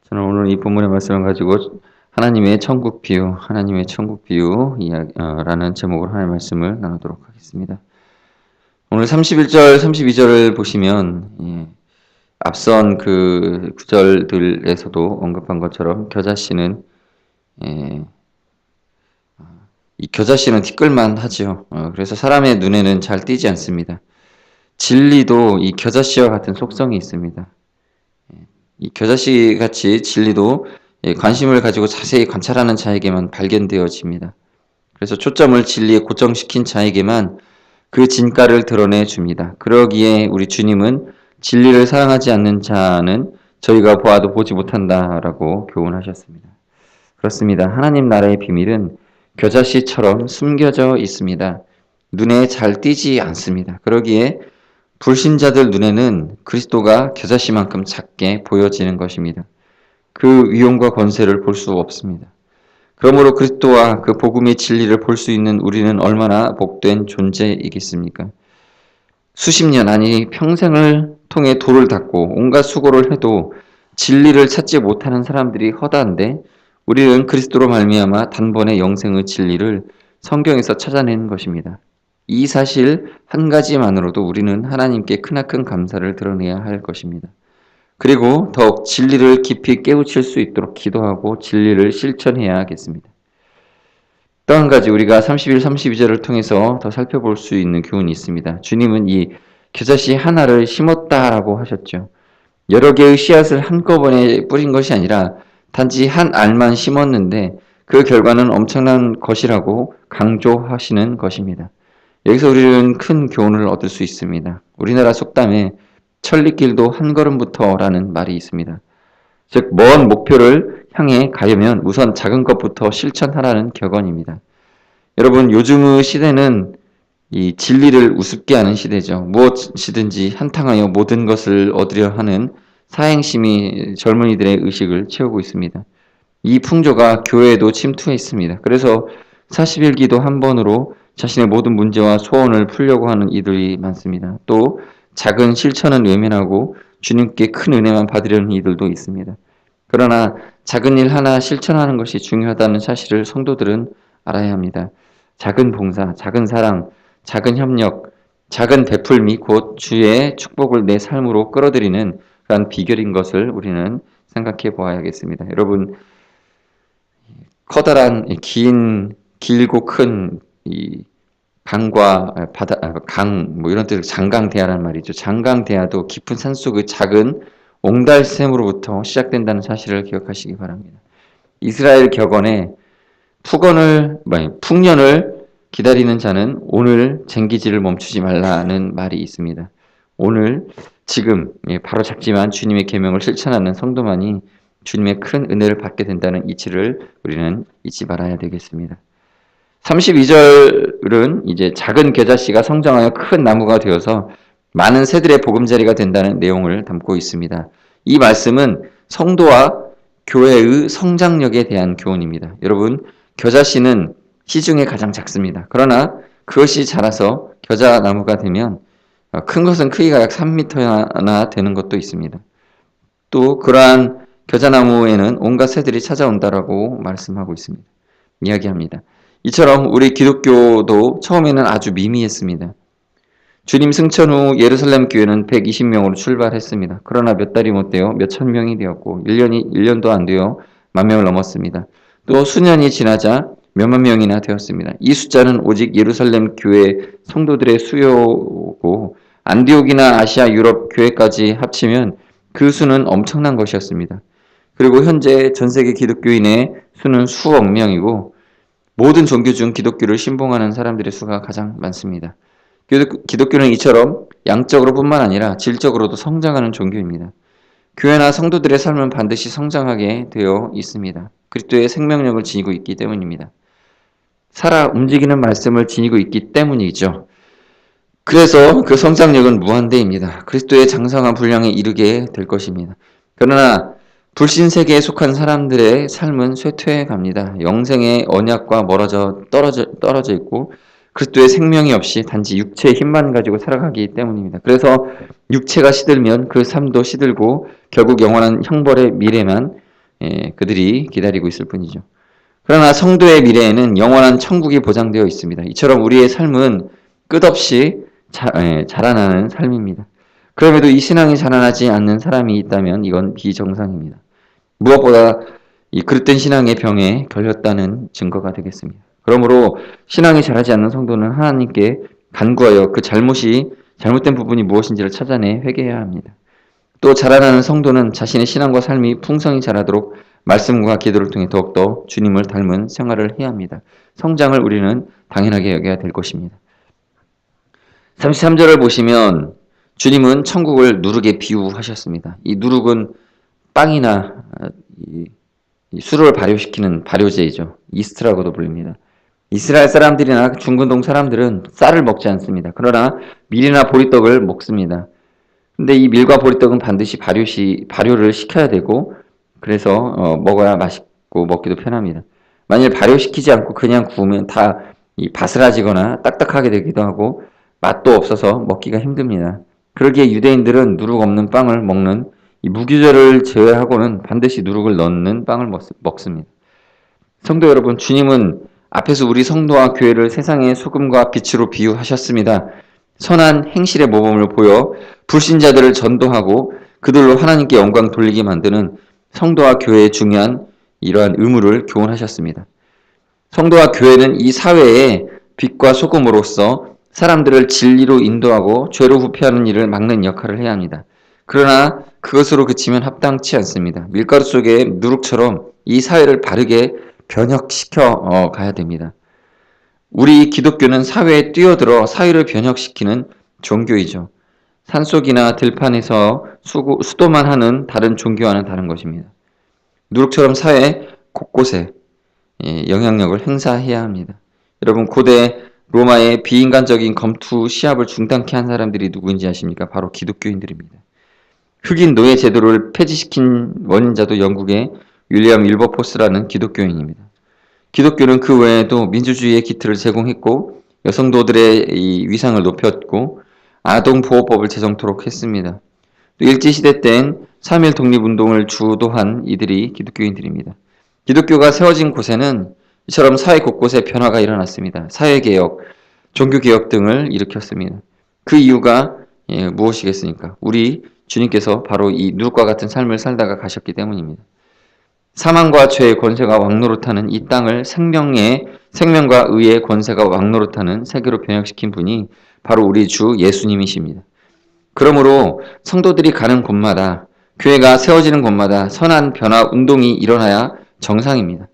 저는 오늘 이 본문의 말씀을 가지고 하나님의 천국 비유 라는 제목으로 하나님의 말씀을 나누도록 하겠습니다. 오늘 31절, 32절을 보시면 앞선 그 구절들에서도 언급한 것처럼 이 겨자씨는 티끌만 하죠. 그래서 사람의 눈에는 잘 띄지 않습니다. 진리도 이 겨자씨와 같은 속성이 있습니다. 이 겨자씨 같이 진리도 관심을 가지고 자세히 관찰하는 자에게만 발견되어집니다. 그래서 초점을 진리에 고정시킨 자에게만 그 진가를 드러내 줍니다. 그러기에 우리 주님은 진리를 사랑하지 않는 자는 저희가 보아도 보지 못한다라고 교훈하셨습니다. 그렇습니다. 하나님 나라의 비밀은 겨자씨처럼 숨겨져 있습니다. 눈에 잘 띄지 않습니다. 그러기에 불신자들 눈에는 그리스도가 겨자씨만큼 작게 보여지는 것입니다. 그 위엄과 권세를 볼 수 없습니다. 그러므로 그리스도와 그 복음의 진리를 볼 수 있는 우리는 얼마나 복된 존재이겠습니까? 수십 년 아니 평생을 통해 돌을 닦고 온갖 수고를 해도 진리를 찾지 못하는 사람들이 허다한데 우리는 그리스도로 말미암아 단번에 영생의 진리를 성경에서 찾아내는 것입니다. 이 사실 한 가지만으로도 우리는 하나님께 크나큰 감사를 드러내야 할 것입니다. 그리고 더욱 진리를 깊이 깨우칠 수 있도록 기도하고 진리를 실천해야 하겠습니다. 또 한 가지 우리가 31, 32절을 통해서 더 살펴볼 수 있는 교훈이 있습니다. 주님은 이 겨자씨 하나를 심었다라고 하셨죠. 여러 개의 씨앗을 한꺼번에 뿌린 것이 아니라 단지 한 알만 심었는데 그 결과는 엄청난 것이라고 강조하시는 것입니다. 여기서 우리는 큰 교훈을 얻을 수 있습니다. 우리나라 속담에 천리길도 한 걸음부터라는 말이 있습니다. 즉, 먼 목표를 향해 가려면 우선 작은 것부터 실천하라는 격언입니다. 여러분, 요즘의 시대는 이 진리를 우습게 하는 시대죠. 무엇이든지 한탕하여 모든 것을 얻으려 하는 사행심이 젊은이들의 의식을 채우고 있습니다. 이 풍조가 교회에도 침투해 있습니다. 그래서 40일기도 한 번으로 자신의 모든 문제와 소원을 풀려고 하는 이들이 많습니다. 또 작은 실천은 외면하고 주님께 큰 은혜만 받으려는 이들도 있습니다. 그러나 작은 일 하나 실천하는 것이 중요하다는 사실을 성도들은 알아야 합니다. 작은 봉사, 작은 사랑, 작은 협력, 작은 베풀미 곧 주의 축복을 내 삶으로 끌어들이는 그런 비결인 것을 우리는 생각해 보아야겠습니다. 여러분, 커다란 길고 큰 이 강과 바다, 이런 뜻 장강대하라는 말이죠. 장강대하도 깊은 산속의 작은 옹달샘으로부터 시작된다는 사실을 기억하시기 바랍니다. 이스라엘 격언에 풍년을 기다리는 자는 오늘 쟁기질을 멈추지 말라는 말이 있습니다. 오늘 지금 바로 잡지만 주님의 계명을 실천하는 성도만이 주님의 큰 은혜를 받게 된다는 이치를 우리는 잊지 말아야 되겠습니다. 32절은 이제 작은 겨자씨가 성장하여 큰 나무가 되어서 많은 새들의 보금자리가 된다는 내용을 담고 있습니다. 이 말씀은 성도와 교회의 성장력에 대한 교훈입니다. 여러분, 겨자씨는 씨 중에 가장 작습니다. 그러나 그것이 자라서 겨자나무가 되면 큰 것은 크기가 약 3m나 되는 것도 있습니다. 또 그러한 겨자나무에는 온갖 새들이 찾아온다라고 말씀하고 있습니다. 이야기합니다. 이처럼 우리 기독교도 처음에는 아주 미미했습니다. 주님 승천 후 예루살렘 교회는 120명으로 출발했습니다. 그러나 몇 달이 못 되어 몇천 명이 되었고 1년도 안 되어 10,000명을 넘었습니다. 또 수년이 지나자 몇만 명이나 되었습니다. 이 숫자는 오직 예루살렘 교회 성도들의 수요고 안디옥이나 아시아 유럽 교회까지 합치면 그 수는 엄청난 것이었습니다. 그리고 현재 전 세계 기독교인의 수는 수억 명이고 모든 종교 중 기독교를 신봉하는 사람들의 수가 가장 많습니다. 기독교는 이처럼 양적으로 뿐만 아니라 질적으로도 성장하는 종교입니다. 교회나 성도들의 삶은 반드시 성장하게 되어 있습니다. 그리스도의 생명력을 지니고 있기 때문입니다. 살아 움직이는 말씀을 지니고 있기 때문이죠. 그래서 그 성장력은 무한대입니다. 그리스도의 장성한 분량에 이르게 될 것입니다. 그러나 불신 세계에 속한 사람들의 삶은 쇠퇴해 갑니다. 영생의 언약과 떨어져 있고 그리스도의 생명이 없이 단지 육체의 힘만 가지고 살아가기 때문입니다. 그래서 육체가 시들면 그 삶도 시들고 결국 영원한 형벌의 미래만 그들이 기다리고 있을 뿐이죠. 그러나 성도의 미래에는 영원한 천국이 보장되어 있습니다. 이처럼 우리의 삶은 끝없이 자라나는 삶입니다. 그럼에도 이 신앙이 자라나지 않는 사람이 있다면 이건 비정상입니다. 무엇보다 이 그릇된 신앙의 병에 걸렸다는 증거가 되겠습니다. 그러므로 신앙이 자라지 않는 성도는 하나님께 간구하여 그 잘못된 부분이 무엇인지를 찾아내 회개해야 합니다. 또 자라나는 성도는 자신의 신앙과 삶이 풍성히 자라도록 말씀과 기도를 통해 더욱더 주님을 닮은 생활을 해야 합니다. 성장을 우리는 당연하게 여겨야 될 것입니다. 33절을 보시면 주님은 천국을 누룩에 비유하셨습니다. 이 누룩은 빵이나 술을 발효시키는 발효제이죠. 이스트라고도 불립니다. 이스라엘 사람들이나 중근동 사람들은 쌀을 먹지 않습니다. 그러나 밀이나 보리떡을 먹습니다. 근데 이 밀과 보리떡은 반드시 발효를 시켜야 되고, 그래서 먹어야 맛있고 먹기도 편합니다. 만일 발효시키지 않고 그냥 구우면 다 바스라지거나 딱딱하게 되기도 하고 맛도 없어서 먹기가 힘듭니다. 그러기에 유대인들은 누룩 없는 빵을 먹는 이 무교절을 제외하고는 반드시 누룩을 넣는 빵을 먹습니다. 성도 여러분, 주님은 앞에서 우리 성도와 교회를 세상의 소금과 빛으로 비유하셨습니다. 선한 행실의 모범을 보여 불신자들을 전도하고 그들로 하나님께 영광 돌리게 만드는 성도와 교회의 중요한 이러한 의무를 교훈하셨습니다. 성도와 교회는 이 사회의 빛과 소금으로서 사람들을 진리로 인도하고 죄로 후피하는 일을 막는 역할을 해야 합니다. 그러나 그것으로 그치면 합당치 않습니다. 밀가루 속의 누룩처럼 이 사회를 바르게 변혁시켜 가야 됩니다. 우리 기독교는 사회에 뛰어들어 사회를 변혁시키는 종교이죠. 산속이나 들판에서 수도만 하는 다른 종교와는 다른 것입니다. 누룩처럼 사회 곳곳에 영향력을 행사해야 합니다. 여러분, 고대 로마의 비인간적인 검투 시합을 중단케 한 사람들이 누구인지 아십니까? 바로 기독교인들입니다. 흑인 노예 제도를 폐지시킨 원인자도 영국의 윌리엄 윌버포스라는 기독교인입니다. 기독교는 그 외에도 민주주의의 기틀을 제공했고 여성도들의 이 위상을 높였고 아동보호법을 제정토록 했습니다. 또 일제시대 땐 3.1 독립운동을 주도한 이들이 기독교인들입니다. 기독교가 세워진 곳에는 이처럼 사회 곳곳에 변화가 일어났습니다. 사회개혁, 종교개혁 등을 일으켰습니다. 그 이유가 무엇이겠습니까? 우리 주님께서 바로 이 누룩과 같은 삶을 살다가 가셨기 때문입니다. 사망과 죄의 권세가 왕노릇하는 이 땅을 생명과 의의 권세가 왕노릇하는 세계로 변혁시킨 분이 바로 우리 주 예수님이십니다. 그러므로 성도들이 가는 곳마다, 교회가 세워지는 곳마다 선한 변화 운동이 일어나야 정상입니다.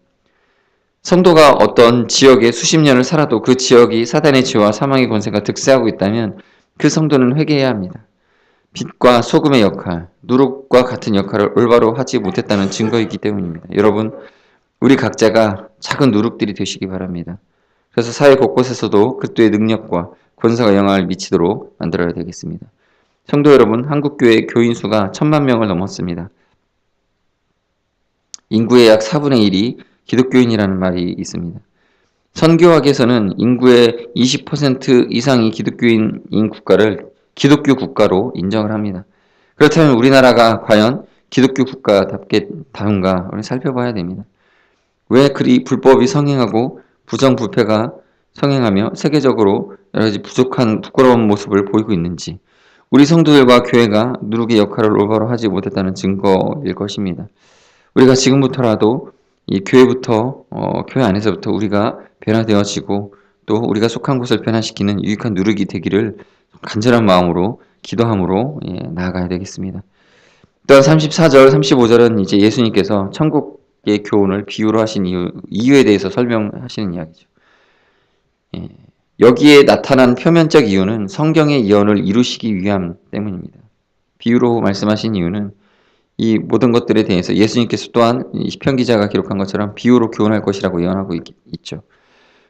성도가 어떤 지역에 수십 년을 살아도 그 지역이 사단의 지혜와 사망의 권세가 득세하고 있다면 그 성도는 회개해야 합니다. 빛과 소금의 역할, 누룩과 같은 역할을 올바로 하지 못했다는 증거이기 때문입니다. 여러분, 우리 각자가 작은 누룩들이 되시기 바랍니다. 그래서 사회 곳곳에서도 그리스도의 능력과 권세가 영향을 미치도록 만들어야 되겠습니다. 성도 여러분, 한국교회 교인 수가 1,000만 명을 넘었습니다. 인구의 약 4분의 1이 기독교인이라는 말이 있습니다. 선교학에서는 인구의 20% 이상이 기독교인인 국가를 기독교 국가로 인정을 합니다. 그렇다면 우리나라가 과연 기독교 국가답게다운가 살펴봐야 됩니다. 왜 그리 불법이 성행하고 부정부패가 성행하며 세계적으로 여러 가지 부끄러운 모습을 보이고 있는지, 우리 성도들과 교회가 누룩의 역할을 올바로 하지 못했다는 증거일 것입니다. 우리가 지금부터라도 이 교회 안에서부터 우리가 변화되어지고 또 우리가 속한 곳을 변화시키는 유익한 누룩이 되기를 간절한 마음으로 기도함으로 나아가야 되겠습니다. 또한 34절, 35절은 이제 예수님께서 천국의 교훈을 비유로 하신 이유에 대해서 설명하시는 이야기죠. 여기에 나타난 표면적 이유는 성경의 예언을 이루시기 위함 때문입니다. 비유로 말씀하신 이유는 이 모든 것들에 대해서 예수님께서 또한 시편 기자가 기록한 것처럼 비유로 교훈할 것이라고 예언하고 있죠.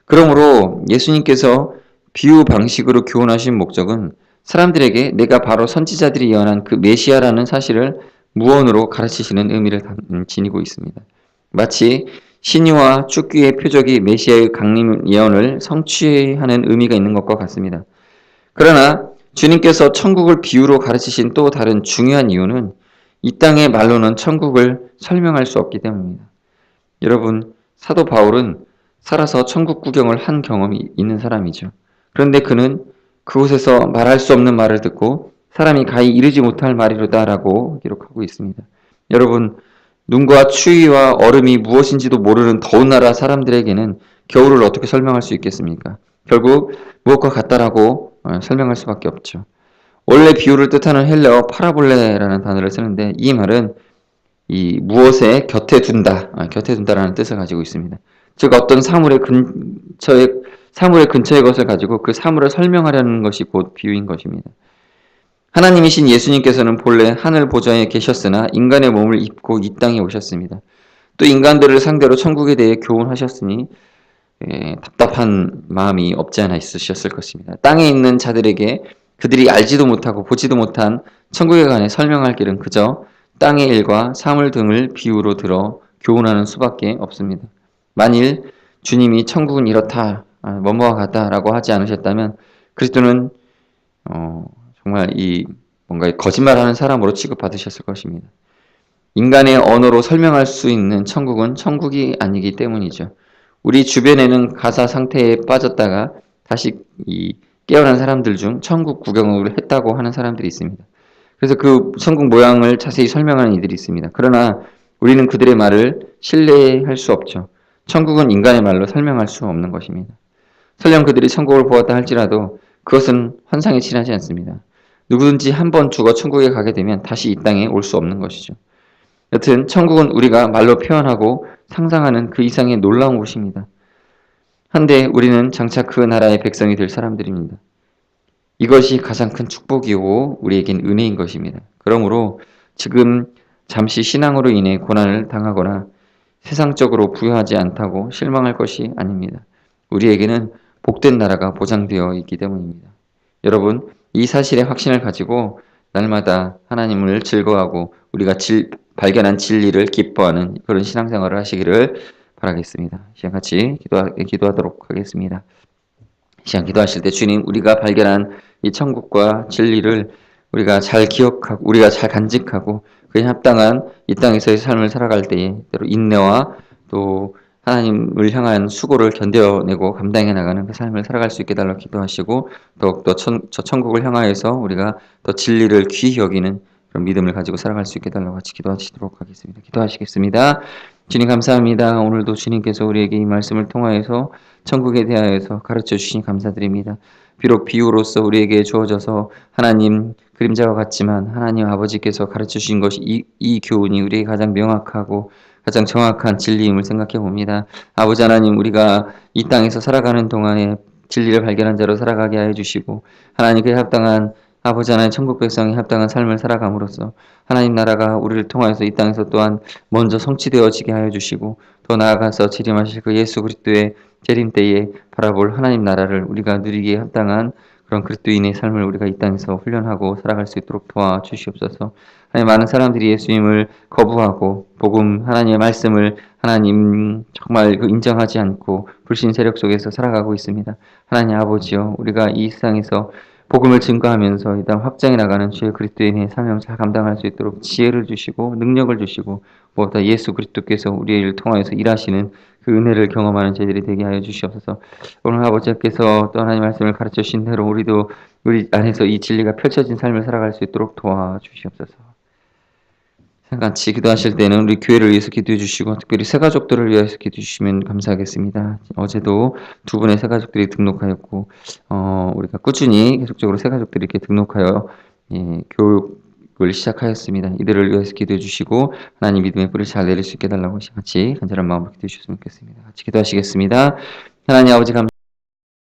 그러므로 예수님께서 비유 방식으로 교훈하신 목적은 사람들에게 내가 바로 선지자들이 예언한 그 메시아라는 사실을 무언으로 가르치시는 의미를 지니고 있습니다. 마치 신유와 쭈귀의 표적이 메시아의 강림 예언을 성취하는 의미가 있는 것과 같습니다. 그러나 주님께서 천국을 비유로 가르치신 또 다른 중요한 이유는 이 땅의 말로는 천국을 설명할 수 없기 때문입니다. 여러분, 사도 바울은 살아서 천국 구경을 한 경험이 있는 사람이죠. 그런데 그는 그곳에서 말할 수 없는 말을 듣고 사람이 가히 이르지 못할 말이로다라고 기록하고 있습니다. 여러분, 눈과 추위와 얼음이 무엇인지도 모르는 더운 나라 사람들에게는 겨울을 어떻게 설명할 수 있겠습니까? 결국 무엇과 같다라고 설명할 수밖에 없죠. 원래 비유를 뜻하는 헬라어 파라볼레라는 단어를 쓰는데 이 말은 이 무엇에 곁에 둔다라는 뜻을 가지고 있습니다. 즉 어떤 사물의 근처의 것을 가지고 그 사물을 설명하려는 것이 곧 비유인 것입니다. 하나님이신 예수님께서는 본래 하늘 보좌에 계셨으나 인간의 몸을 입고 이 땅에 오셨습니다. 또 인간들을 상대로 천국에 대해 교훈하셨으니 답답한 마음이 없지 않아 있으셨을 것입니다. 땅에 있는 자들에게 그들이 알지도 못하고 보지도 못한 천국에 관해 설명할 길은 그저 땅의 일과 사물 등을 비유로 들어 교훈하는 수밖에 없습니다. 만일 주님이 천국은 이렇다, 뭐뭐와 같다라고 하지 않으셨다면 그리스도는 정말 뭔가 거짓말하는 사람으로 취급받으셨을 것입니다. 인간의 언어로 설명할 수 있는 천국은 천국이 아니기 때문이죠. 우리 주변에는 가사 상태에 빠졌다가 다시 깨어난 사람들 중 천국 구경을 했다고 하는 사람들이 있습니다. 그래서 그 천국 모양을 자세히 설명하는 이들이 있습니다. 그러나 우리는 그들의 말을 신뢰할 수 없죠. 천국은 인간의 말로 설명할 수 없는 것입니다. 설령 그들이 천국을 보았다 할지라도 그것은 환상에 지나지 않습니다. 누구든지 한 번 죽어 천국에 가게 되면 다시 이 땅에 올 수 없는 것이죠. 여튼 천국은 우리가 말로 표현하고 상상하는 그 이상의 놀라운 곳입니다. 한데 우리는 장차 그 나라의 백성이 될 사람들입니다. 이것이 가장 큰 축복이고 우리에겐 은혜인 것입니다. 그러므로 지금 잠시 신앙으로 인해 고난을 당하거나 세상적으로 부유하지 않다고 실망할 것이 아닙니다. 우리에게는 복된 나라가 보장되어 있기 때문입니다. 여러분, 이 사실의 확신을 가지고 날마다 하나님을 즐거워하고 우리가 발견한 진리를 기뻐하는 그런 신앙생활을 하시기를 바라겠습니다. 시간 같이 기도하도록 하겠습니다. 시간 기도하실 때 주님, 우리가 발견한 이 천국과 진리를 우리가 잘 기억하고 우리가 잘 간직하고 그에 합당한 이 땅에서의 삶을 살아갈 때에 때로 인내와 또 하나님을 향한 수고를 견뎌내고 감당해 나가는 그 삶을 살아갈 수 있게 달라고 기도하시고 더욱더 저 천국을 향하여서 우리가 더 진리를 귀히 여기는 그런 믿음을 가지고 살아갈 수 있게 달라고 같이 기도하시도록 하겠습니다. 기도하시겠습니다. 주님 감사합니다. 오늘도 주님께서 우리에게 이 말씀을 통하여서 천국에 대하여서 가르쳐 주시니 감사드립니다. 비록 비유로서 우리에게 주어져서 하나님 그림자와 같지만 하나님 아버지께서 가르쳐 주신 것이 이 교훈이 우리에게 가장 명확하고 가장 정확한 진리임을 생각해 봅니다. 아버지 하나님, 우리가 이 땅에서 살아가는 동안에 진리를 발견한 자로 살아가게 하여 주시고 하나님께 합당한 아버지 하나님 천국 백성에 합당한 삶을 살아감으로써 하나님 나라가 우리를 통하여서 이 땅에서 또한 먼저 성취되어지게 하여 주시고 더 나아가서 재림하실 그 예수 그리스도의 재림 때에 바라볼 하나님 나라를 우리가 누리기에 합당한 그런 그리스도인의 삶을 우리가 이 땅에서 훈련하고 살아갈 수 있도록 도와주시옵소서. 하나님, 많은 사람들이 예수님을 거부하고 복음 하나님의 말씀을 하나님 정말 인정하지 않고 불신 세력 속에서 살아가고 있습니다. 하나님 아버지여, 우리가 이 세상에서 복음을 증거하면서 일단 확장해 나가는 주의 그리스도인의 사명을 잘 감당할 수 있도록 지혜를 주시고 능력을 주시고 무엇보다 예수 그리스도께서 우리를 통하여서 일하시는 그 은혜를 경험하는 저희들이 되게 하여 주시옵소서. 오늘 아버지께서 또 하나님 말씀을 가르쳐 주신 대로 우리 안에서 이 진리가 펼쳐진 삶을 살아갈 수 있도록 도와주시옵소서. 같이 기도하실 때는 우리 교회를 위해서 기도해 주시고 특별히 새가족들을 위해서 기도해 주시면 감사하겠습니다. 어제도 두 분의 새가족들이 등록하였고 우리가 꾸준히 계속적으로 새가족들이 이렇게 등록하여 교육을 시작하였습니다. 이들을 위해서 기도해 주시고 하나님 믿음의 뿌리를 잘 내릴 수 있게 해달라고 같이 간절한 마음으로 기도해 주셨으면 좋겠습니다. 같이 기도하시겠습니다. 하나님 아버지 감사합니다.